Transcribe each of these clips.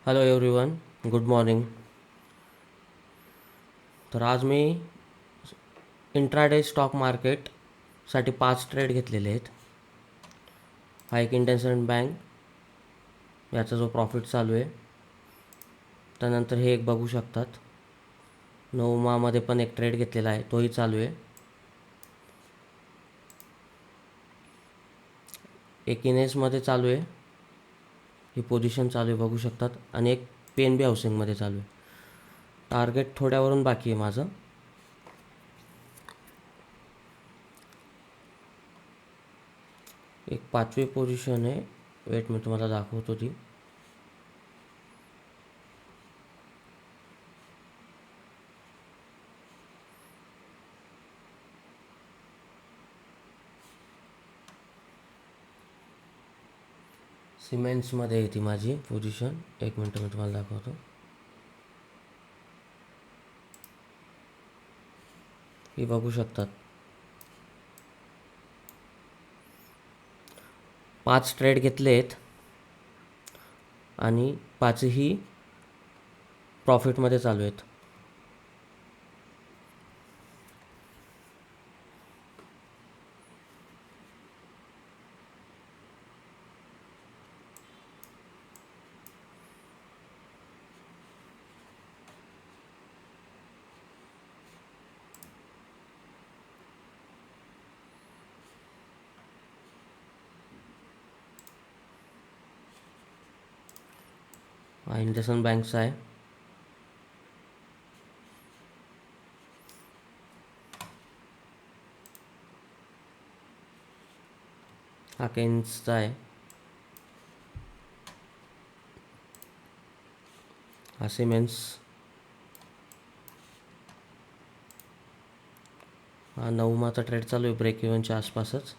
Hello everyone, good morning. तर आज मी intraday stock मार्केटसाठी 5 trade घेतलेले आहेत. हा एक इंडसइंड बँक याचा जो प्रॉफिट चालू आहे. त्यानंतर हे एक बघू शकतात, नवमामध्ये पण एक ट्रेड घेतलेला आहे, तोही चालू आहे. एक इनेसमध्ये चालू आहे, ही पोझिशन चालू आहे बघू शकतात. आणि एक PNB हाऊसिंगमध्ये चालू आहे. टार्गेट थोड्यावरून बाकी आहे माझं. एक 5वी पोझिशन आहे, वेट मी तुम्हाला दाखवतो ती. सिमेंट्समध्ये आहे ती माझी पोझिशन. एक मिनटं मी तुम्हाला दाखवतो. ही बघू शकतात, 5 ट्रेड घेतले आहेत आणि 5ही प्रॉफिटमध्ये चालू आहेत. हा इंडसइंड बँकचा आहे. हा केन्सचा आहे. हा सिमेंट्स. हा नवमाचा ट्रेड चालू आहे, ब्रेक इव्हनच्या आसपासच.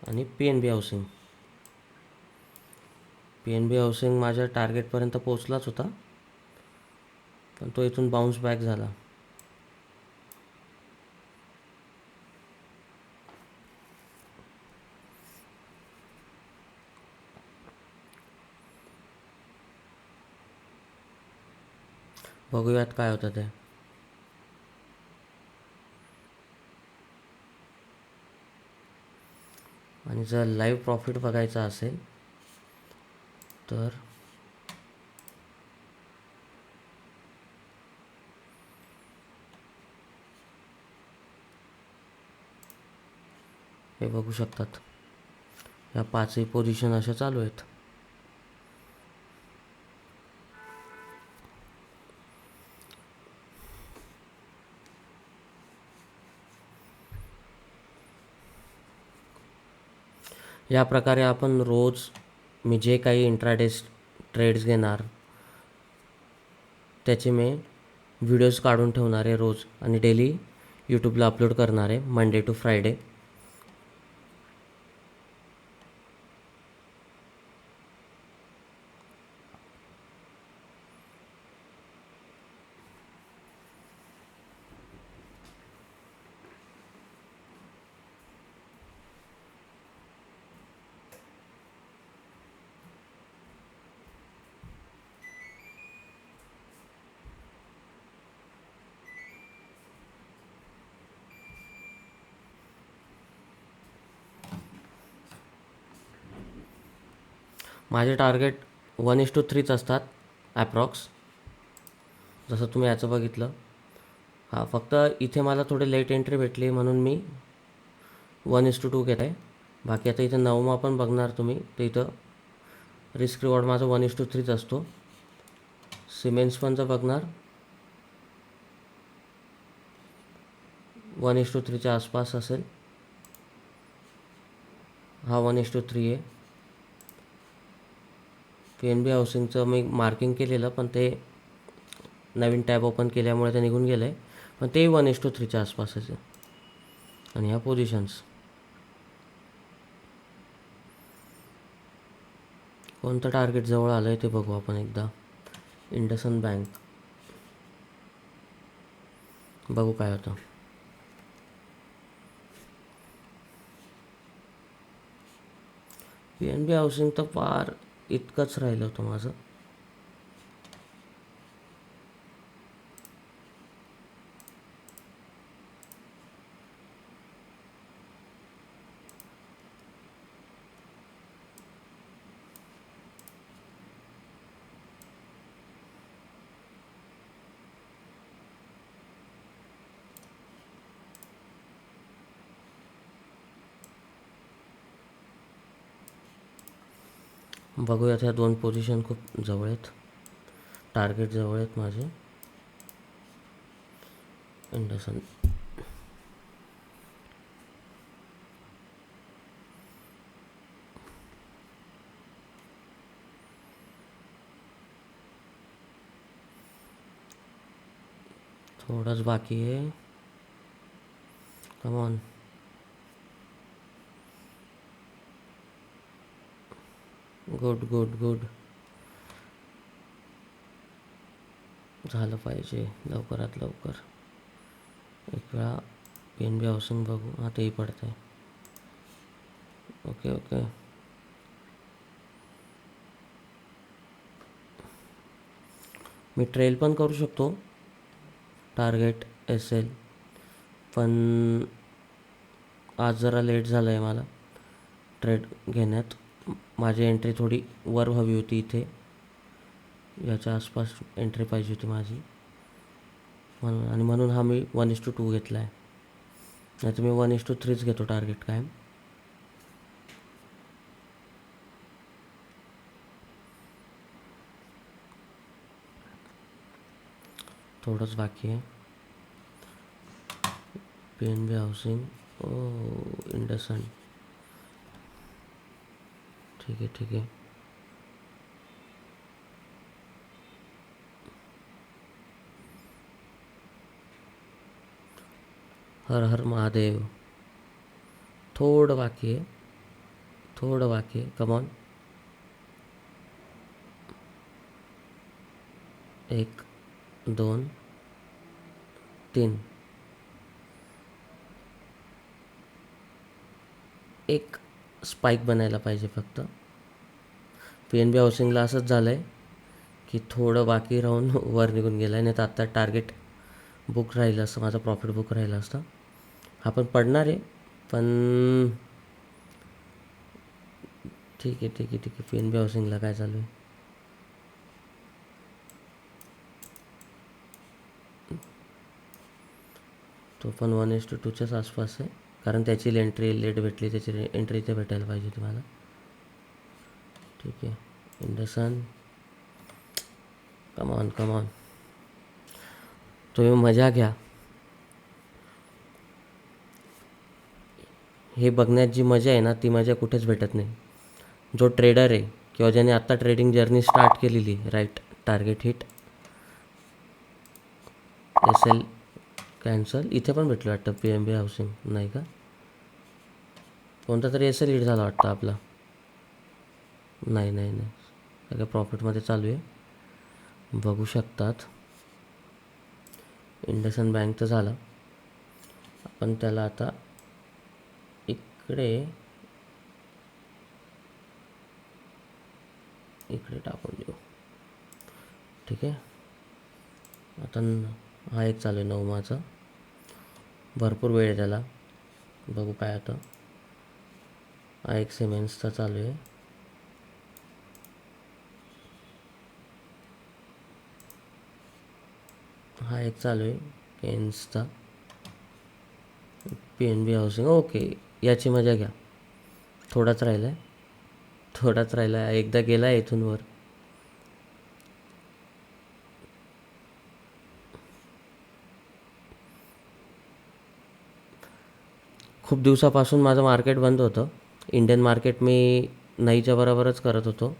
आणि PNB हाऊसिंग. PNB हाऊसिंग माझ्या टार्गेटपर्यंत पोचलाच होता, पण तो इथून बाउन्स बॅक झाला. बघूयात काय होतं ते. आणि जर लाईव्ह प्रॉफिट बघायचा असेल तर हे बघू शकतात, या 5ही पोझिशन अशा चालू आहेत. या प्रकारे आपण रोज मी जे काही इंट्राडे ट्रेड्स घेणार त्याचे मी व्हिडिओज काढून ठेवणार आहे रोज, आणि डेली यूट्यूबला अपलोड करणार आहे, मंडे टू फ्रायडे. माझे टार्गेट 1:3 असतात ॲप्रॉक्स. जसं तुम्ही याचं बघितलं. हा फक्त इथे मला थोडे लेट एंट्री भेटली म्हणून मी 1:2 घेत आहे. बाकी आता इथं नवमा पण बघणार तुम्ही, तर इथं रिस्क रिवॉर्ड माझं 1:3 असतो. सिमेंट्स पण जर बघणार 1:3 आसपास असेल. हा 1:3 आहे. PNB हाऊसिंगचं मी मार्किंग केलेलं, पण ते नवीन टॅब ओपन केल्यामुळे ते निघून गेलं आहे. पण तेही 1:3 आसपासच आहे. आणि ह्या पोझिशन्स कोणतं टार्गेट जवळ आलं आहे ते बघू आपण एकदा. इंडसइंड बँक बघू काय होतं. PNB हाऊसिंग तर फार इतकंच राहिलं होतं माझं. बघूयात, ह्या 2 पोझिशन खूप जवळ आहेत, टार्गेट जवळ आहेत माझे. इंडसन थोडंच बाकी आहे. Come on. Good good good. झालं पाहिजे लवकरात लवकर. एक वेळा PNB हाऊसिंग बघू. हां, तेही पडतं आहे. Okay okay. मी ट्रेल पण करू शकतो, टार्गेट SL, पण आज जरा लेट झालं आहे मला ट्रेड घेण्यात. माझी एंट्री थोडी वर हवी होती, इथे याच्या आसपास एंट्री पाहिजे होती माझी, म्हणून. आणि म्हणून हा मी 1:2 घेतला आहे. नाही तर मी 1:3च घेतो टार्गेट कायम. थोडंच बाकी आहे. PNB housing. ओ, इंडसन. ठीक आहे ठीक आहे. हर हर महादेव. थोडं बाकी आहे, थोडं बाकी आहे. कमॉन. 1 2 3. एक स्पाईक बनायला पाहिजे फक्त. PNB हाऊसिंगला असंच झालं आहे की थोडं बाकी राहून वर निघून गेलं आहे, नाही तर आत्ता टार्गेट बुक राहिलं असतं, माझं प्रॉफिट बुक राहिलं असतं. हा पण पडणार आहे, पण ठीक आहे ठीक आहे ठीक आहे. PNB हाऊसिंगला काय चालू आहे? तो पण 1:2च्याच आसपास आहे, कारण त्याची एंट्री लेट भेटली, त्याची एंट्री इथे भेटायला पाहिजे होती मला. ठीक आहे. इंडसन. Come on come on. तुम्ही मजा घ्या. हे बघण्यात जी मजा आहे ना, ती मजा कुठेच भेटत नाही. जो ट्रेडर आहे किंवा ज्याने आत्ता ट्रेडिंग जर्नी स्टार्ट केलेली, right, target hit, SL cancel. इथे पण भेटलं वाटतं PNB हाऊसिंग, नाही का? कोणता तरी SL हिट झाला वाटतं आपला. नाही नाही नाही, सगळं प्रॉफिटमध्ये चालू आहे, बघू शकतात. इंडसन बँक तर झालं, आपण त्याला आता इकडे टाकून देऊ. ठीक आहे. आता हा एक चालू आहे 9 भरपूर वेळ आहे त्याला, बघू काय आता. हा एक सिमेंट्सचा चालू आहे. हा एक चालू आहे केन्सचा. PNB housing. ओके, याची मजा घ्या. थोडाच राहिला आहे, थोडाच राहिला आहे. एकदा गेला आहे इथून वर. खूप दिवसापासून माझं मार्केट बंद होतं. इंडियन मार्केट मी नाहीच्या बरोबरच करत होतो,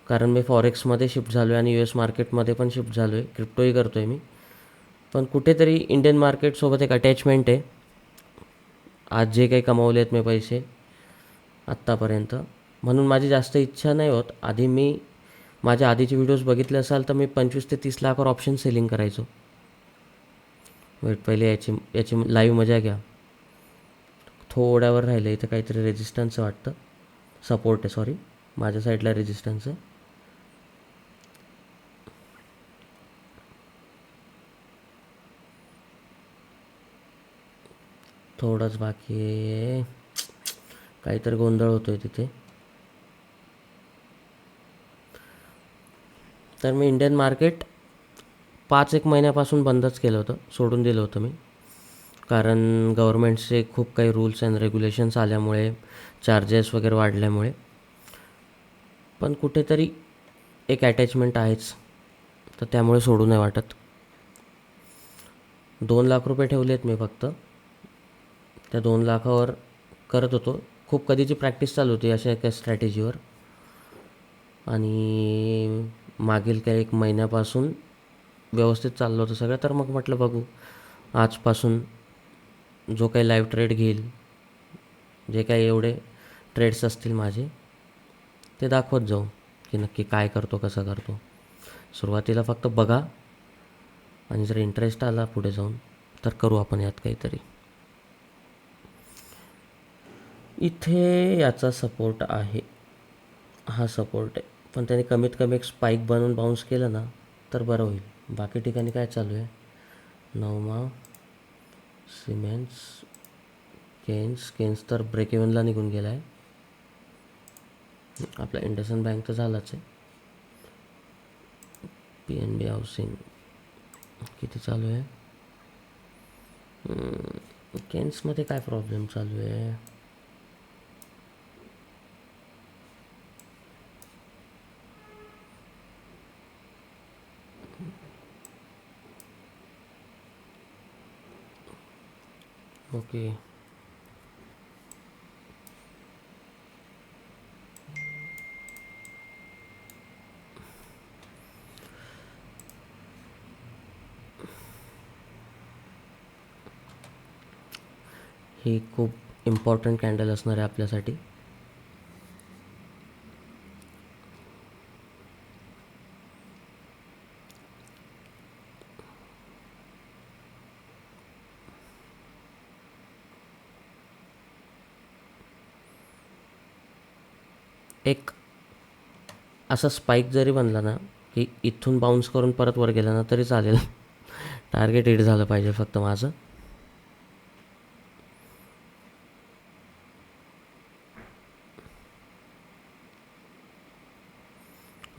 कारण मी फॉरेक्समध्ये शिफ्ट झालो आहे आणि US मार्केटमध्ये पण शिफ्ट झालो आहे. क्रिप्टोही करतो आहे मी, पण कुठेतरी इंडियन मार्केटसोबत एक अटॅचमेंट आहे. आज जे काही कमावले आहेत मी पैसे आत्तापर्यंत, म्हणून माझी जास्त इच्छा नाही होत. आधी मी माझ्या आधीचे व्हिडिओज बघितले असाल तर मी 25 ते 30 लाखावर ऑप्शन सेलिंग करायचो. वेट, पहिले याची याची लाईव्ह मजा घ्या. थोड्यावर राहिलं, इथं काहीतरी रेजिस्टन्स वाटतं, सपोर्ट आहे, सॉरी, माझ्या साईडला रेजिस्टन्स आहे. थोडंच बाकी आहे, काहीतरी गोंधळ होतो आहे तिथे. तर मी इंडियन मार्केट 5-1 महिन्यापासून बंदच केलं होतं, सोडून दिलं होतं मी, कारण गव्हर्मेंटचे खूप काही रूल्स अँड रेग्युलेशन्स आल्यामुळे, चार्जेस वगैरे वाढल्यामुळे. पण कुठेतरी एक अटॅचमेंट आहेच, तर त्यामुळे सोडू नाही वाटत. 2 लाख रुपये ठेवले आहेत मी फक्त. त्या 2 लाखावर करत होतो. खूप कधीची प्रॅक्टिस चालू होती अशा एका स्ट्रॅटेजीवर, आणि मागील काही 1 महिन्यापासून व्यवस्थित चाललं होतं सगळं. तर मग म्हटलं बघू, आजपासून जो काही लाईव्ह ट्रेड घेईल, जे काही एवढे ट्रेड्स असतील माझे, ते दाखवत जाऊ की नक्की काय करतो, कसं करतो. सुरुवातीला फक्त बघा, आणि जर इंटरेस्ट आला पुढे जाऊन तर करू आपण यात काहीतरी. इथे याचा सपोर्ट आहे, हा सपोर्ट आहे, पण त्याने कमीत कमी एक स्पाईक बनवून बाउन्स केलं ना तर बरं होईल. बाकी ठिकाणी काय चालू आहे? नवमा, सिमेंट्स, केन्स तर ब्रेक इव्हनला निघून गेला आहे. आपला इंडसइंड बँक तर झालाच आहे. PNB हाऊसिंग किती चालू आहे? केन्समध्ये काय प्रॉब्लेम चालू आहे? ओके, ही खूप इम्पॉर्टंट कॅन्डल असणार आहे आपल्यासाठी. एक असा स्पाईक जरी बनला ना की इथून बाउन्स करून परत वर गेला ना तरी चालेल. टार्गेट हिट झालं पाहिजे फक्त माझं.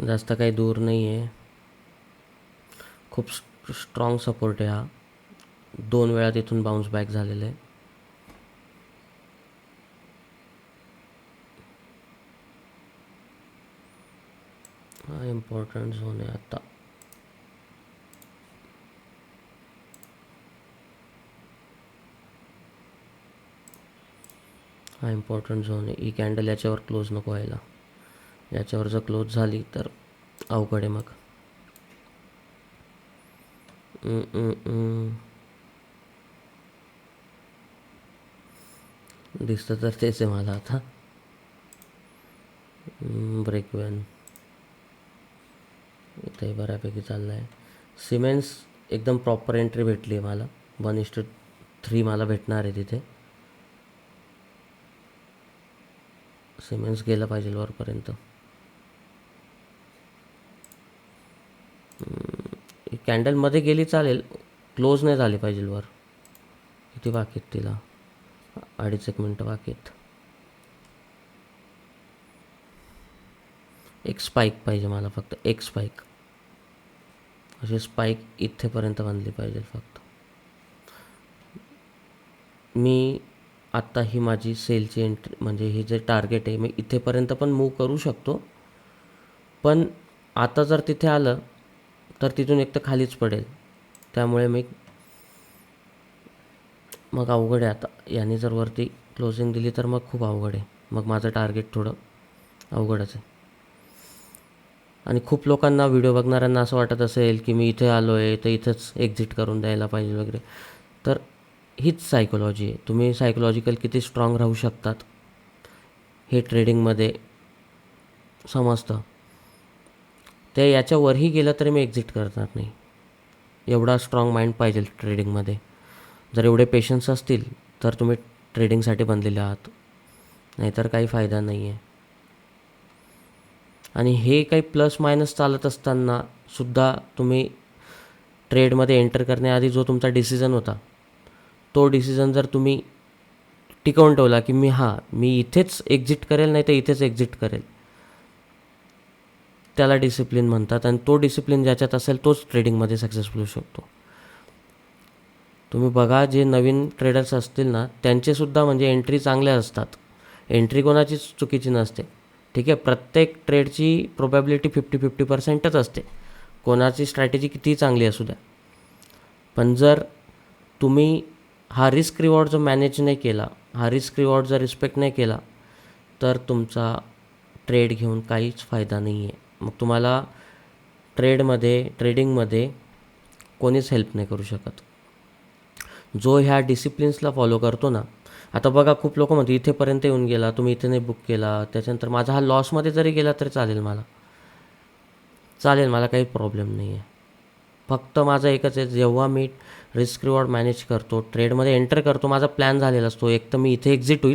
जास्त काही दूर नाही आहे. खूप स्ट्रॉंग सपोर्ट आहे हा. 2 वेळा तिथून बाउन्स बॅक झालेलं आहे. हा इम्पॉर्टंट झोन आहे आता. हा इम्पॉर्टंट झोन आहे. ही कॅन्डल याच्यावर क्लोज नको व्हायला. याच्यावर जर क्लोज झाली तर अवघड आहे मग. दिसतं तर तेच आहे मला आता. ब्रेक इव्हन इथंही बऱ्यापैकी चाललं आहे. सिमेंट्स एकदम प्रॉपर एंट्री भेटली आहे मला. 1:3 मला भेटणार आहे तिथे. सिमेंट्स गेलं पाहिजे वरपर्यंत. कॅन्डलमध्ये गेली चालेल, क्लोज नाही झाली पाहिजे वर. किती बाकी आहेत तिला? 2.5 मिनटं बाकी आहेत. एक स्पाईक पाहिजे मला फक्त, एक स्पाईक. अशी स्पाईक इथेपर्यंत बांधली पाहिजे फक्त. मी आत्ता ही माझी सेलची एंट्री, म्हणजे हे जे टार्गेट आहे, मी इथेपर्यंत पण मूव करू शकतो. पण आता जर तिथे आलं तर तिथून एक तर खालीच पडेल. त्यामुळे मग अवघड आहे आता. याने जर वरती क्लोजिंग दिली तर मग खूप अवघड आहे. मग माझं टार्गेट थोडं अवघडच आहे. आणि खूप लोकांना, व्हिडिओ बघणाऱ्यांना असं वाटत असेल की मी इथे आलो आहे तर इथंच एक्झिट करून द्यायला पाहिजे वगैरे. तर हीच सायकोलॉजी आहे. तुम्ही सायकोलॉजिकल किती स्ट्रॉंग राहू शकतात हे ट्रेडिंगमध्ये समजतं. ते याच्यावरही गेलं तरी मी एक्झिट करणार नाही. एवढा स्ट्रॉंग माइंड पाहिजे ट्रेडिंगमध्ये. जर एवढे पेशन्स असतील तर तुम्ही ट्रेडिंगसाठी बनलेले आहात, नाहीतर काही फायदा नाही आहे. आणि हे काही प्लस मायनस चालत असताना सुद्धा तुम्ही ट्रेडमध्ये एंटर करण्याआधी जो तुमचा डिसिजन होता, तो डिसिजन जर तुम्ही टिकवून ठेवला की मी इथेच एक्झिट करेल, नाही तर इथेच एक्झिट करेल, त्याला डिसिप्लिन म्हणतात. आणि तो डिसिप्लिन ज्याच्यात असेल तोच ट्रेडिंगमध्ये सक्सेसफुल होऊ शकतो. तुम्ही बघा, जे नवीन ट्रेडर्स असतील ना, त्यांचेसुद्धा म्हणजे एंट्री चांगल्या असतात. एंट्री कोणाचीच चुकीची नसते. ठीक आहे. प्रत्येक ट्रेडची प्रोबॅबिलिटी 50-50%च असते. कोणाची स्ट्रॅटेजी कितीही चांगली असू द्या. पण जर तुम्ही हा रिस्क रिवॉर्ड जर मॅनेज नाही केला, हा रिस्क रिवॉर्ड जर रिस्पेक्ट नाही केला, तर तुमचा ट्रेड घेऊन काहीच फायदा नाही आहे. मग तुम्हाला ट्रेडिंगमध्ये कोणीच हेल्प नाही करू शकत. जो ह्या डिसिप्लिन्सला फॉलो करतो ना, आता बघा खूप लोक म्हणतात इथेपर्यंत येऊन गेला, तुम्ही इथे नाही बुक केला, त्याच्यानंतर माझा हा लॉसमध्ये जरी गेला तरी चालेल, मला काही प्रॉब्लेम नाही आहे. फक्त माझं एकच आहे, जेव्हा मी रिस्क रिवॉर्ड मॅनेज करतो, ट्रेडमध्ये एंटर करतो, माझा प्लॅन झालेला असतो, एक तर मी इथे एक्झिट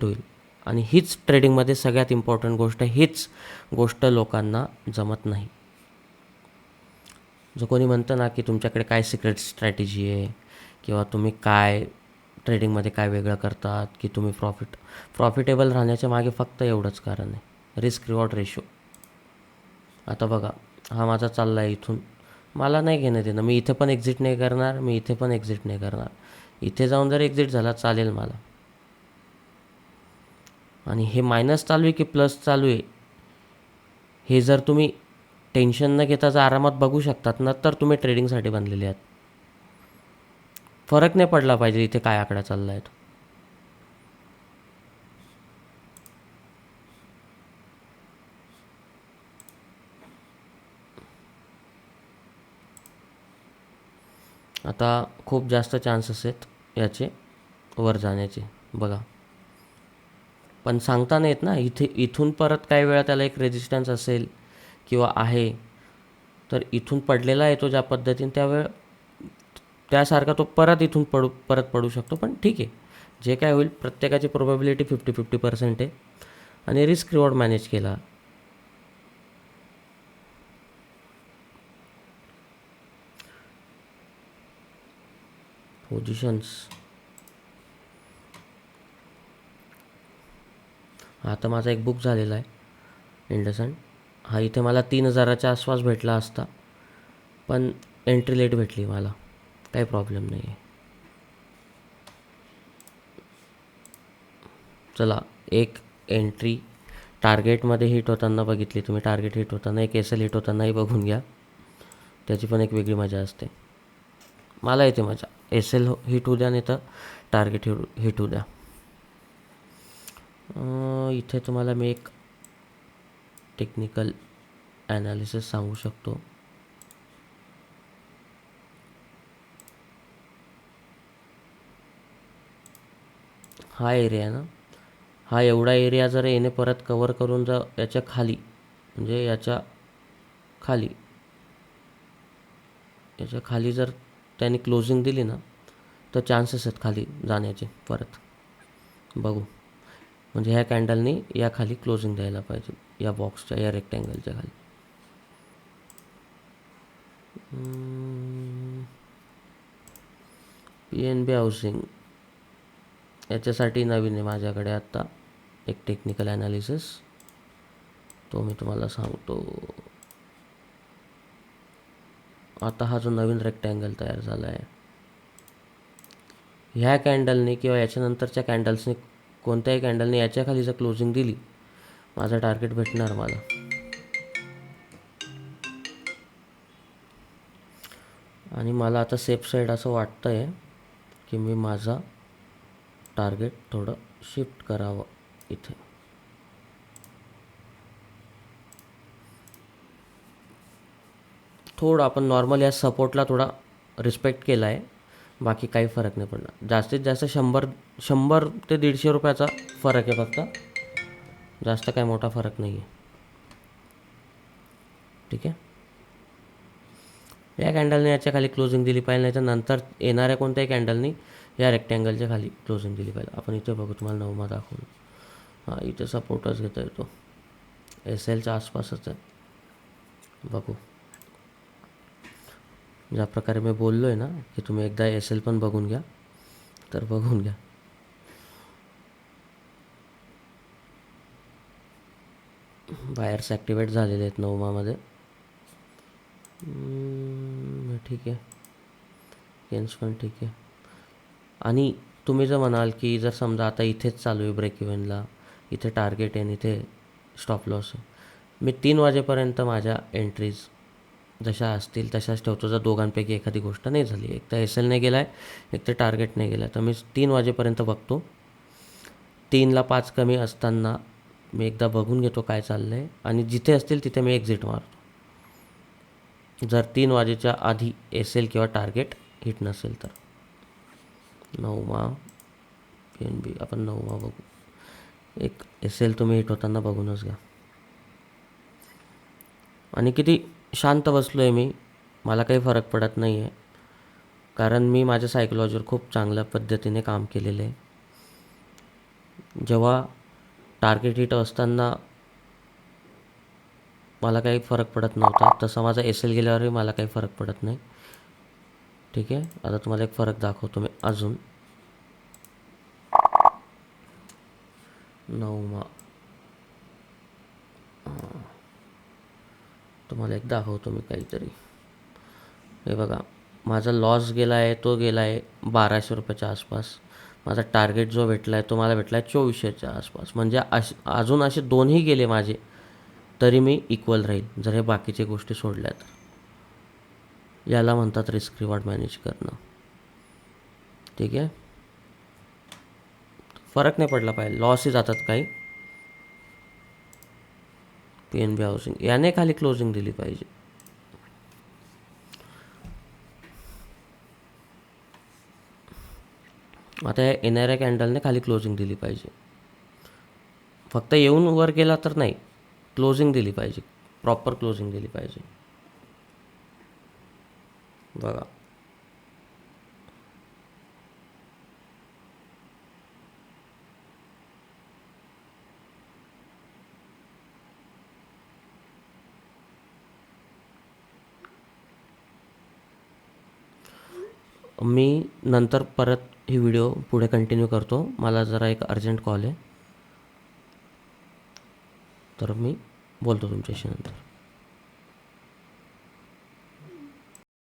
होईल, आणि हीच ट्रेडिंगमध्ये सगळ्यात इम्पॉर्टंट गोष्ट आहे. हीच गोष्ट लोकांना जमत नाही. जो कोणी म्हणतं ना की तुमच्याकडे काय सिक्रेट स्ट्रॅटेजी आहे, किंवा तुम्ही काय ट्रेडिंगमध्ये काय वेगळं करतात, की तुम्ही प्रॉफिटेबल राहण्याच्या मागे फक्त एवढंच कारण आहे, रिस्क रिवॉर्ड रेशो. आता बघा, हा माझा चालला आहे इथून, मला नाही घेणं देणं, मी इथे पण एक्झिट नाही करणार, इथे जाऊन जर एक्झिट झाला चालेल मला. आणि हे मायनस चालू आहे की प्लस चालू आहे, हे जर तुम्ही टेन्शन न घेता जर आरामात बघू शकतात ना, तर तुम्ही ट्रेडिंगसाठी बनलेले आहात. फरक नाही पडला पाहिजे इथे काय आकडा चालला आहे. आता खूप जास्त चान्सेस आहेत याचे वर जाण्याचे बघा, पण सांगता नाही येत ना. इथून परत काही वेळा त्याला एक रेजिस्टन्स असेल किंवा आहे, तर इथून पडलेला येतो ज्या पद्धतीने, त्यासारखा तो इथून परत पडू शकतो. पण ठीक आहे, जे काय होईल प्रत्येकाची प्रोबॅबिलिटी 50-50% आहे. आणि रिस्क रिवॉर्ड मॅनेज केला, पोझिशन्स आता माझा एक बुक झालेला आहे इंडसइंड, हा इथे मला 3000च्या आसपास भेटला असता, पण एंट्री लेट भेटली मला, काही प्रॉब्लेम नाही आहे. चला, एक एंट्री टार्गेटमध्ये हिट होताना बघितली तुम्ही, टार्गेट हिट होताना, एक एस एल हिट होतानाही बघून घ्या, त्याची पण एक वेगळी मजा असते. मला येते मजा, एस एल हिट होऊ द्या नाही तर टार्गेट हिट होऊ द्या. इथे तुम्हाला मी एक टेक्निकल ॲनालिसिस सांगू शकतो. हा एरिया ना, हा एवढा एरिया जर येणे परत कवर करून जर याच्या खाली, म्हणजे याच्या खाली जर त्यांनी क्लोजिंग दिली ना, तर चान्सेस आहेत खाली जाण्याचे परत. बघू, म्हणजे ह्या कॅन्डलनी या खाली क्लोजिंग द्यायला पाहिजे, या बॉक्सच्या, या रेक्टँगलच्या खाली. PNB हाऊसिंग याच्यासाठी नवीन आहे माझ्याकडे आत्ता एक टेक्निकल ॲनालिसिस, तो मी तुम्हाला सांगतो. आता हा जो नवीन रेक्टँगल तयार झाला आहे, ह्या कॅन्डलने किंवा याच्यानंतरच्या कॅन्डल्सने, कोणत्याही कॅन्डलने याच्या खाली जर क्लोजिंग दिली, माझं टार्गेट भेटणार मला. आणि मला आता सेफ साईड असं वाटतं आहे की मी माझा टार्गेट थोडं शिफ्ट करावं इथे. थोडं आपण नॉर्मल या सपोर्टला थोडा रिस्पेक्ट केला आहे, बाकी काही फरक नाही पडणार. जास्तीत जास्त 100 ते 150 रुपयाचा फरक आहे फक्त, जास्त काय मोठा फरक नाही आहे. ठीक आहे, या कॅन्डलने याच्या खाली क्लोजिंग दिली पाहिजे, नाही तर नंतर येणाऱ्या कोणत्याही कॅन्डलनी या रेक्टँगलच्या खाली क्लोजिंग दिली पाहिजे. आपण इथे बघू, तुम्हाला नवमा दाखवून, हां इथे सपोर्टच घेता येतो, एस एलच्या आसपासच आहे. बघू, ज्या प्रकारे मी बोललो आहे ना की तुम्ही एकदा एस एल पण बघून घ्या, तर बघून घ्या. बायर्स ॲक्टिवेट झालेले आहेत नवमामध्ये. ठीक आहे, गेन्स पण ठीक आहे. आणि तुम्ही जर म्हणाल की जर समजा आता इथेच चालू आहे ब्रेक इव्हनला, इथे टार्गेट आहे आणि इथे स्टॉप लॉस आहे. मी 3 वाजेपर्यंत माझ्या एंट्रीज जशा असतील तशाच ठेवतो. जर दोघांपैकी एखादी गोष्ट नाही झाली, एक तर एस एल नाही गेला आहे, एक तर टार्गेट नाही गेला आहे, तर मी 3 वाजेपर्यंत बघतो. 3ला 5 कमी असताना मी एकदा बघून घेतो काय चाललं आहे आणि जिथे असतील तिथे मी एक्झिट मारतो, जर 3 वाजेच्या आधी एस एल किंवा टार्गेट हिट नसेल तर. 9वा PNB आपण 9वा बघू. एक एस एल तुम्ही हिट होताना बघूनच घ्या. आणि किती शांत बसलो आहे मी, मला काही फरक पडत नाही आहे, कारण मी माझ्या सायकोलॉजीवर खूप चांगल्या पद्धतीने काम केलेलं आहे. जेव्हा टार्गेट हिट असताना मला काही फरक पडत नव्हता, तसा माझा एस एल गेल्यावरही मला काही फरक पडत नाही. ठीक आहे, आता तुम्हाला एक फरक दाखवतो मी अजून. 9वा तुम्हाला एक दाखवतो मी काहीतरी. हे बघा, माझा लॉस गेला आहे, तो गेला आहे 1200 रुपयाच्या आसपास. माझा टार्गेट जो भेटला आहे तो मला भेटला आहे 2400च्या आसपास. म्हणजे अजून असे दोन्ही गेले माझे तरी मी इक्वल राहील, जर हे बाकीचे गोष्टी सोडल्या तर. याला म्हणतात रिस्क रिवॉर्ड मॅनेज करणं. ठीक आहे, फरक नाही पडला पाहिजे. लॉसही जातात काही. PNB हाऊसिंग याने खाली क्लोजिंग दिली पाहिजे. आता या येणाऱ्या कॅन्डलने खाली क्लोजिंग दिली पाहिजे. फक्त येऊन वर गेला तर नाही, क्लोजिंग दिली पाहिजे, प्रॉपर क्लोजिंग दिली पाहिजे. बघा, मी नंतर परत ही व्हिडिओ पुढे कंटिन्यू करतो. मला जरा एक अर्जंट कॉल आहे, तर मी बोलतो तुमच्याशी नंतर.